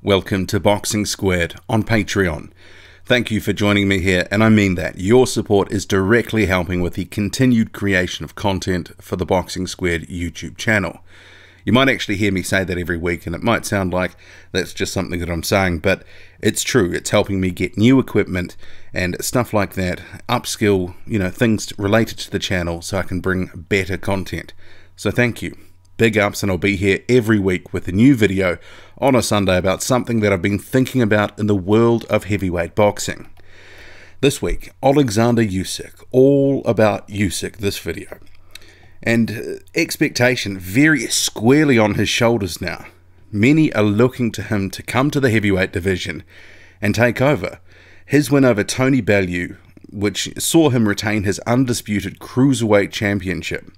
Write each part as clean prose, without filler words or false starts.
Welcome to Boxing Squared on Patreon. Thank you for joining me here, and I mean that. Your support is directly helping with the continued creation of content for the Boxing Squared YouTube channel. You might actually hear me say that every week, and it might sound like that's just something that I'm saying, but it's true. It's helping me get new equipment and stuff like that, upskill, things related to the channel so I can bring better content. So thank you. Big ups, and I'll be here every week with a new video on a Sunday about something that I've been thinking about in the world of heavyweight boxing. This week, Oleksandr Usyk, all about Usyk this video. And expectation very squarely on his shoulders now. Many are looking to him to come to the heavyweight division and take over. His win over Tony Bellew, which saw him retain his undisputed cruiserweight championship,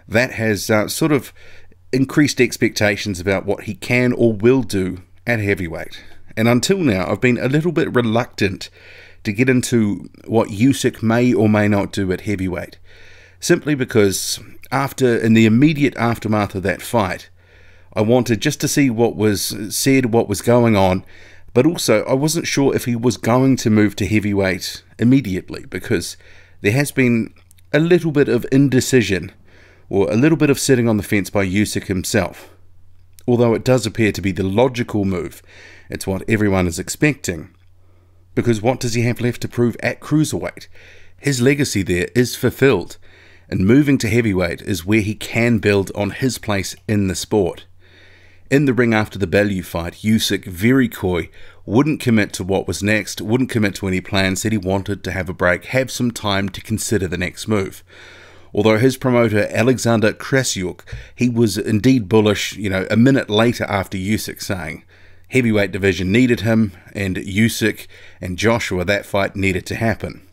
that has sort of increased expectations about what he can or will do at heavyweight. And until now, I've been a little bit reluctant to get into what Usyk may or may not do at heavyweight, simply because in the immediate aftermath of that fight, I wanted just to see what was said, what was going on, but also I wasn't sure if he was going to move to heavyweight immediately, because there has been a little bit of indecision or a little bit of sitting on the fence by Usyk himself. Although it does appear to be the logical move, it's what everyone is expecting. Because what does he have left to prove at cruiserweight? His legacy there is fulfilled, and moving to heavyweight is where he can build on his place in the sport. In the ring after the Bellew fight, Usyk, very coy, wouldn't commit to what was next, wouldn't commit to any plans, said he wanted to have a break, have some time to consider the next move. Although his promoter, Oleksandr Usyk, he was indeed bullish, a minute later after Usyk, saying heavyweight division needed him, and Usyk and Joshua, that fight needed to happen.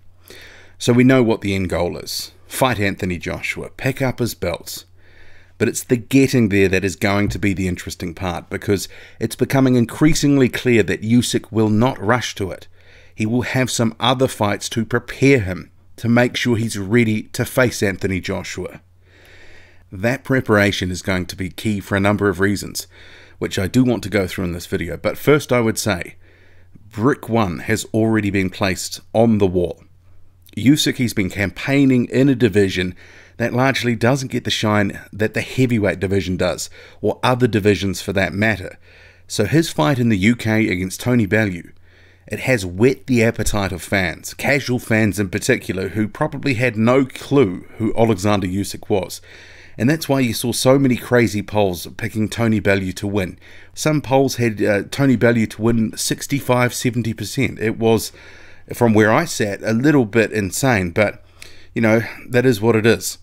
So we know what the end goal is. Fight Anthony Joshua, pick up his belts. But it's the getting there that is going to be the interesting part, because it's becoming increasingly clear that Usyk will not rush to it. He will have some other fights to prepare him to make sure he's ready to face Anthony Joshua. That preparation is going to be key for a number of reasons, which I do want to go through in this video. But first I would say, brick one has already been placed on the wall. Usyk has been campaigning in a division that largely doesn't get the shine that the heavyweight division does, or other divisions for that matter. So his fight in the UK against Tony Bellew, it has whet the appetite of fans, casual fans in particular, who probably had no clue who Oleksandr Usyk was. And that's why you saw so many crazy polls picking Tony Bellew to win. Some polls had Tony Bellew to win 65–70%. It was, from where I sat, a little bit insane, but, that is what it is.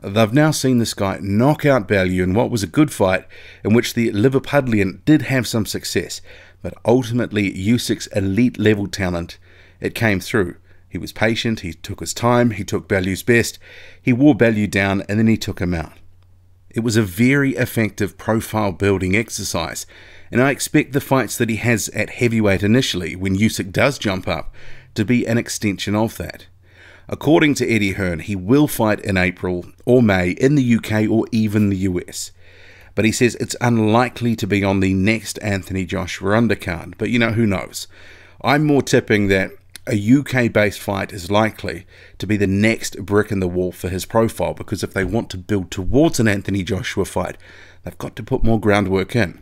They've now seen this guy knock out Bellew in what was a good fight, in which the Liverpudlian did have some success. But ultimately, Usyk's elite level talent, it came through. He was patient, he took his time, he took Bellew's best, he wore Bellew down, and then he took him out. It was a very effective profile building exercise, and I expect the fights that he has at heavyweight initially, when Usyk does jump up, to be an extension of that. According to Eddie Hearn, he will fight in April or May in the UK or even the US. But he says it's unlikely to be on the next Anthony Joshua undercard. But who knows? I'm more tipping that a UK-based fight is likely to be the next brick in the wall for his profile, because if they want to build towards an Anthony Joshua fight, they've got to put more groundwork in.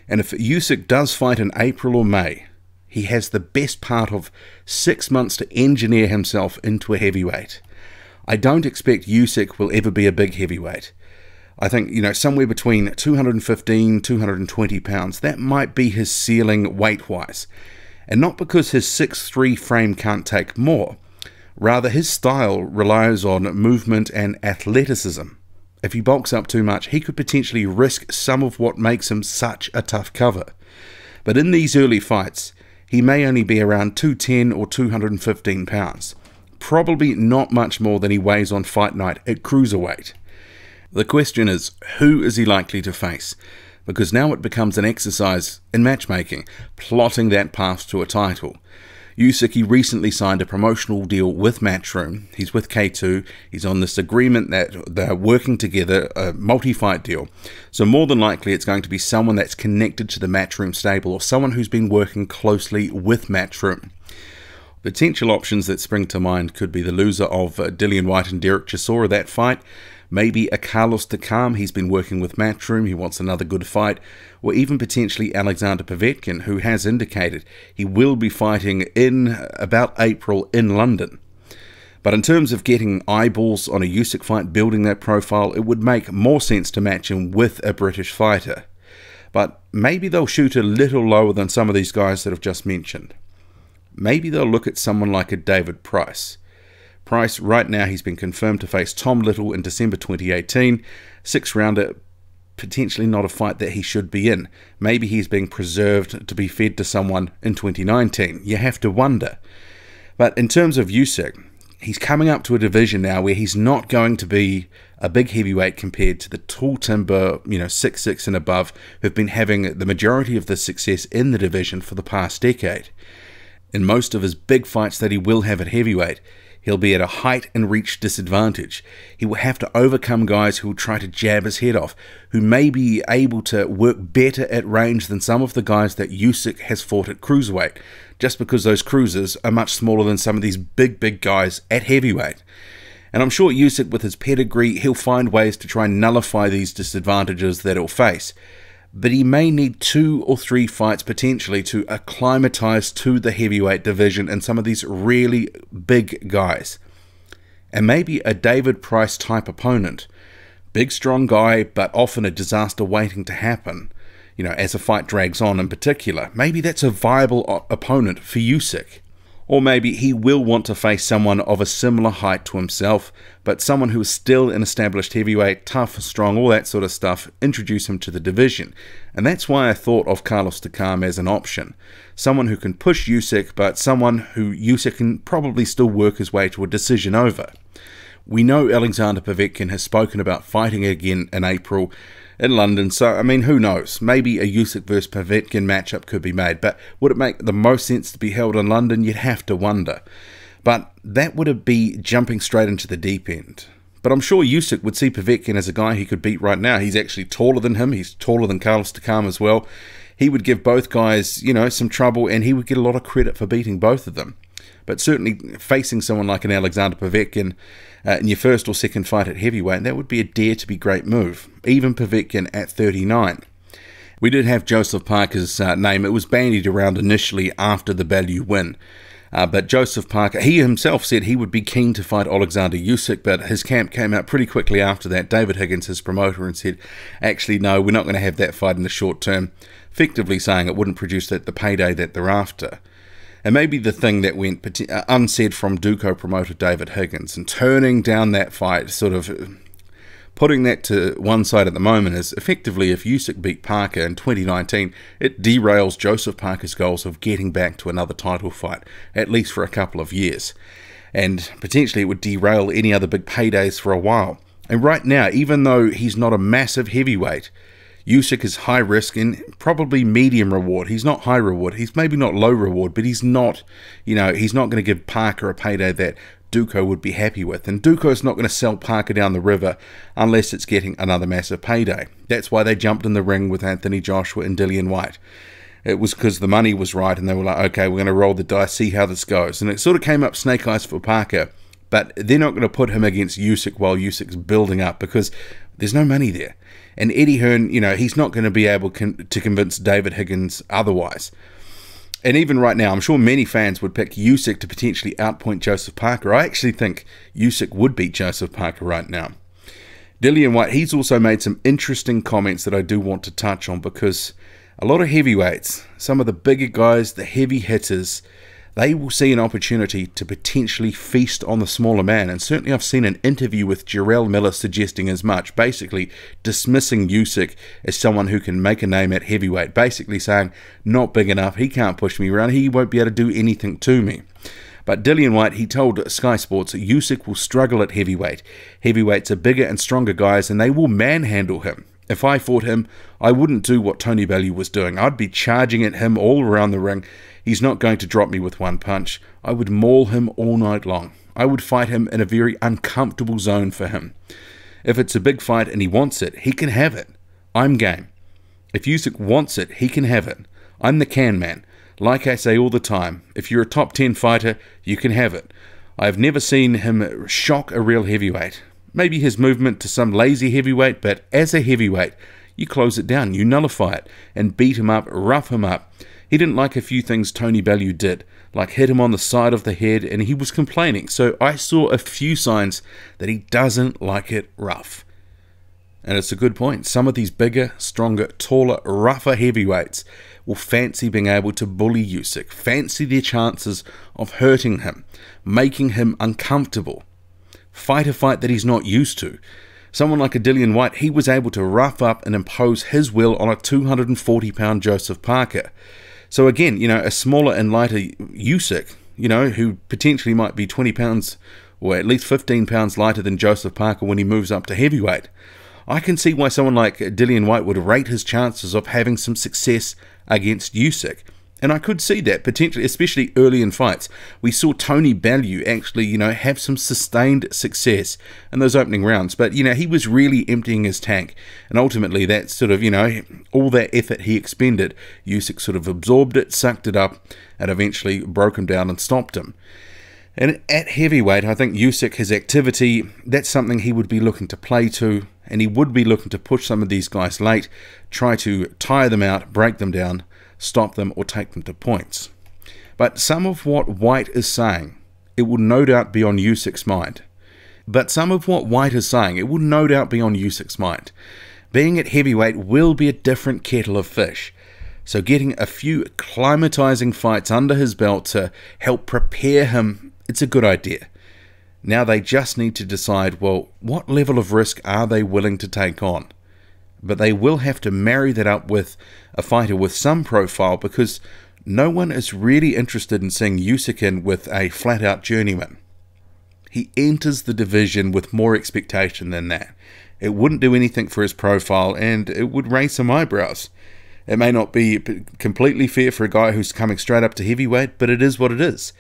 And if Usyk does fight in April or May, he has the best part of 6 months to engineer himself into a heavyweight. I don't expect Usyk will ever be a big heavyweight. I think, somewhere between 215, 220 pounds, that might be his ceiling weight-wise. And not because his 6'3" frame can't take more. Rather, his style relies on movement and athleticism. If he bulks up too much, he could potentially risk some of what makes him such a tough cover. But in these early fights, he may only be around 210 or 215 pounds. Probably not much more than he weighs on fight night at cruiserweight. The question is, who is he likely to face? Because now it becomes an exercise in matchmaking, plotting that path to a title. Usyk, he recently signed a promotional deal with Matchroom. He's with K2. He's on this agreement that they're working together, a multi-fight deal. So more than likely it's going to be someone that's connected to the Matchroom stable or someone who's been working closely with Matchroom. Potential options that spring to mind could be the loser of Dillian Whyte and Derek Chisora, that fight. Maybe a Carlos Takam, he's been working with Matchroom, he wants another good fight. Or even potentially Oleksandr Usyk, who has indicated he will be fighting in about April in London. But in terms of getting eyeballs on a Usyk fight, building that profile, it would make more sense to match him with a British fighter. But maybe they'll shoot a little lower than some of these guys that I've just mentioned. Maybe they'll look at someone like a David Price. Price, right now, he's been confirmed to face Tom Little in December 2018. 6-rounder, potentially not a fight that he should be in. Maybe he's being preserved to be fed to someone in 2019. You have to wonder. But in terms of Usyk, he's coming up to a division now where he's not going to be a big heavyweight compared to the tall timber, 6'6" and above, who've been having the majority of the success in the division for the past decade. In most of his big fights that he will have at heavyweight, he'll be at a height and reach disadvantage. He will have to overcome guys who will try to jab his head off, who may be able to work better at range than some of the guys that Usyk has fought at cruiserweight, just because those cruisers are much smaller than some of these big guys at heavyweight. And I'm sure Usyk, with his pedigree, he'll find ways to try and nullify these disadvantages that he'll face. But he may need 2 or 3 fights potentially to acclimatize to the heavyweight division and some of these really big guys. And maybe a David Price type opponent. Big, strong guy, but often a disaster waiting to happen, as a fight drags on in particular. Maybe that's a viable opponent for Usyk. Or maybe he will want to face someone of a similar height to himself, but someone who is still an established heavyweight, tough, strong, all that sort of stuff, introduce him to the division. And that's why I thought of Carlos Takam as an option. Someone who can push Usyk, but someone who Usyk can probably still work his way to a decision over. We know Oleksandr Usyk has spoken about fighting again in April in London, so who knows, maybe a Usyk vs Povetkin matchup could be made, but would it make the most sense to be held in London? You'd have to wonder. But that would be jumping straight into the deep end. But I'm sure Usyk would see Povetkin as a guy he could beat right now. He's actually taller than him, he's taller than Carlos Takam as well. He would give both guys, some trouble, and he would get a lot of credit for beating both of them. But certainly facing someone like an Oleksandr Povetkin in your first or second fight at heavyweight, that would be a dare-to-be great move, even Povetkin at 39. We did have Joseph Parker's name. It was bandied around initially after the Bellew win. But Joseph Parker, he himself said he would be keen to fight Oleksandr Usyk, but his camp came out pretty quickly after that. David Higgins, his promoter, and said, actually, no, we're not going to have that fight in the short term, effectively saying it wouldn't produce the payday that they're after. And maybe the thing that went unsaid from Duco promoter David Higgins and turning down that fight, sort of putting that to one side at the moment, is effectively if Usyk beat Parker in 2019, it derails Joseph Parker's goals of getting back to another title fight, at least for a couple of years. And potentially it would derail any other big paydays for a while. And right now, even though he's not a massive heavyweight, Usyk is high risk and probably medium reward. He's not high reward. He's maybe not low reward, but he's not, he's not going to give Parker a payday that Duco would be happy with. And Duco's not going to sell Parker down the river unless it's getting another massive payday. That's why they jumped in the ring with Anthony Joshua and Dillian Whyte. It was because the money was right and they were like, okay, we're going to roll the dice, see how this goes. And it sort of came up snake eyes for Parker, but they're not going to put him against Usyk while Usyk's building up because there's no money there. And Eddie Hearn, he's not going to be able to convince David Higgins otherwise. And even right now, I'm sure many fans would pick Usyk to potentially outpoint Joseph Parker. I actually think Usyk would beat Joseph Parker right now. Dillian Whyte, he's also made some interesting comments that I do want to touch on because a lot of heavyweights, some of the bigger guys, the heavy hitters, they will see an opportunity to potentially feast on the smaller man. And certainly I've seen an interview with Jarrell Miller suggesting as much, basically dismissing Usyk as someone who can make a name at heavyweight, basically saying, not big enough, he can't push me around, he won't be able to do anything to me. But Dillian Whyte, he told Sky Sports that Usyk will struggle at heavyweight. Heavyweights are bigger and stronger guys and they will manhandle him. If I fought him, I wouldn't do what Tony Bellew was doing. I'd be charging at him all around the ring. He's not going to drop me with one punch. I would maul him all night long. I would fight him in a very uncomfortable zone for him. If it's a big fight and he wants it, he can have it. I'm game. If Usyk wants it, he can have it. I'm the can man. Like I say all the time, if you're a top 10 fighter, you can have it. I've never seen him shock a real heavyweight. Maybe his movement to some lazy heavyweight, but as a heavyweight, you close it down, you nullify it, and beat him up, rough him up. He didn't like a few things Tony Bellew did, like hit him on the side of the head, and he was complaining. So I saw a few signs that he doesn't like it rough. And it's a good point. Some of these bigger, stronger, taller, rougher heavyweights will fancy being able to bully Usyk, fancy their chances of hurting him, making him uncomfortable. Fight a fight that he's not used to. Someone like a Dillian Whyte, he was able to rough up and impose his will on a 240-pound Joseph Parker. So again, a smaller and lighter Usyk, who potentially might be 20 pounds or at least 15 pounds lighter than Joseph Parker when he moves up to heavyweight. I can see why someone like Dillian Whyte would rate his chances of having some success against Usyk. And I could see that potentially, especially early in fights. We saw Tony Bellew actually, have some sustained success in those opening rounds. But, he was really emptying his tank. And ultimately, that sort of, all that effort he expended, Usyk sort of absorbed it, sucked it up, and eventually broke him down and stopped him. And at heavyweight, I think Usyk, his activity, that's something he would be looking to play to. And he would be looking to push some of these guys late, try to tire them out, break them down, stop them, or take them to points. But some of what Whyte is saying, it will no doubt be on Usyk's mind. Being at heavyweight will be a different kettle of fish. So getting a few acclimatizing fights under his belt to help prepare him, it's a good idea. Now they just need to decide, well, what level of risk are they willing to take on? But they will have to marry that up with a fighter with some profile, because no one is really interested in seeing Usyk in with a flat-out journeyman. He enters the division with more expectation than that. It wouldn't do anything for his profile, and it would raise some eyebrows. It may not be completely fair for a guy who's coming straight up to heavyweight, but it is what it is.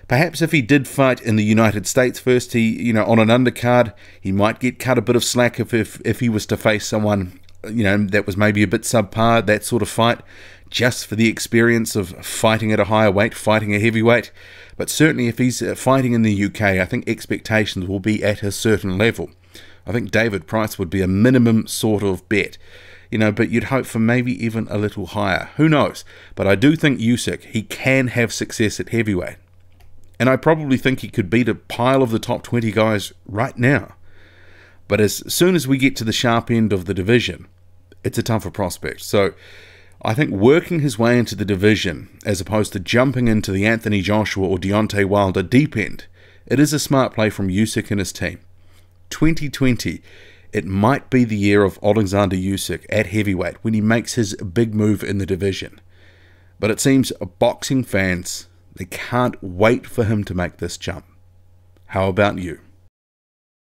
Perhaps if he did fight in the United States first, he, on an undercard, he might get cut a bit of slack if he was to face someone, that was maybe a bit subpar, that sort of fight, just for the experience of fighting at a higher weight, fighting a heavyweight. But certainly if he's fighting in the UK, I think expectations will be at a certain level. I think David Price would be a minimum sort of bet. But you'd hope for maybe even a little higher. Who knows? But I do think Usyk, he can have success at heavyweight. And I probably think he could beat a pile of the top 20 guys right now. But as soon as we get to the sharp end of the division, it's a tougher prospect. So I think working his way into the division, as opposed to jumping into the Anthony Joshua or Deontay Wilder deep end, it is a smart play from Usyk and his team. 2020, it might be the year of Oleksandr Usyk at heavyweight when he makes his big move in the division. But it seems boxing fans, they can't wait for him to make this jump. How about you?